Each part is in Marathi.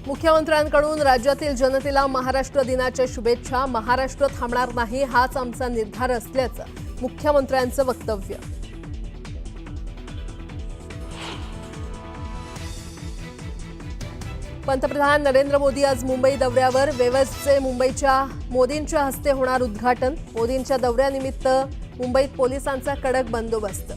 मुख्यमंत्र्यांकडून राज्यातील जनतेला महाराष्ट्र दिनाच्या शुभेच्छा। महाराष्ट्र थांबणार नाही हाच आमचा निर्धार असल्याचं मुख्यमंत्र्यांचं वक्तव्य। पंतप्रधान नरेंद्र मोदी आज मुंबई दौऱ्यावर। वेव्हजचे मुंबईच्या मोदींच्या हस्ते होणार उद्घाटन। मोदींच्या दौऱ्यानिमित्त मुंबईत पोलिसांचा कडक बंदोबस्त।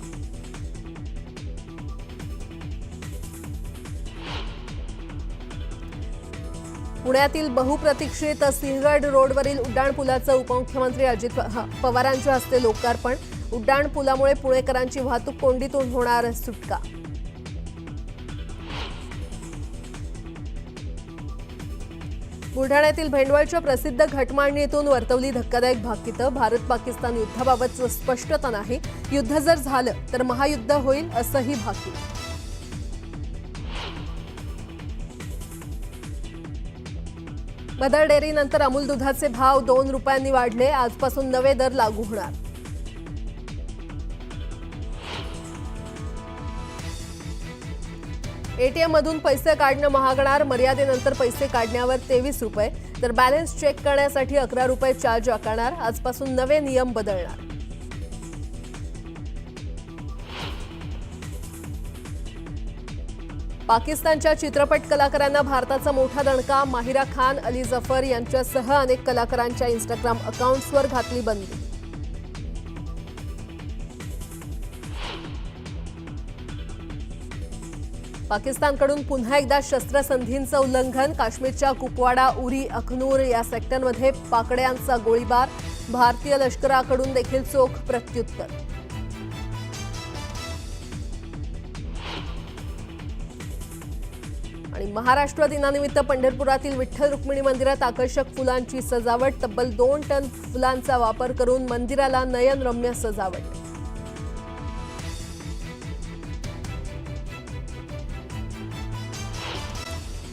पुण्यातील बहुप्रतीक्षित सिंहगड रोडवरील उड्डाणपुलाचं उपमुख्यमंत्री अजित पवारांच्या हस्ते लोकार्पण। उड्डाणपुलामुळे पुणेकरांची वाहतूक कोंडीतून होणार सुटका। बुलढाण्यातील भेंडवळच्या प्रसिद्ध घटमांडणीतून वर्तवली धक्कादायक भाकितं। भारत पाकिस्तान युद्धाबाबत स्पष्टता नाही, युद्ध जर झालं तर महायुद्ध होईल असंही भाकीत। मदर डेअरीनंतर अमूल दुधाचे भाव 2 रुपयांनी वाढले। आजपासून नवे दर लागू होणार। एटीएम मधून पैसे काढणं महागणार। मर्यादेनंतर पैसे काढण्यावर 23 रुपये तर बॅलन्स चेक करण्यासाठी 11 रुपये चार्ज आकारणार। आजपासून नवे नियम बदलणार। पाकिस्तानच्या चित्रपट कलाकारांना भारताचा मोठा दणका। माहिरा खान, अली जफर यांच्यासह अनेक कलाकारांच्या इंस्टाग्राम अकाउंट्सवर घातली बंदी। पाकिस्तानकडून पुन्हा एकदा शस्त्रसंधींचं उल्लंघन। काश्मीरच्या कुपवाडा, उरी, अखनूर या सेक्टरमध्ये पाकड्यांचा गोळीबार। भारतीय लष्कराकडून देखील चोख प्रत्युत्तर। आणि महाराष्ट्र दिनानिमित्त पंढरपुरातील विठ्ठल रुक्मिणी मंदिरात आकर्षक फुलांची सजावट। तब्बल 2 टन फुलांचा वापर करून मंदिराला नयनरम्य सजावट।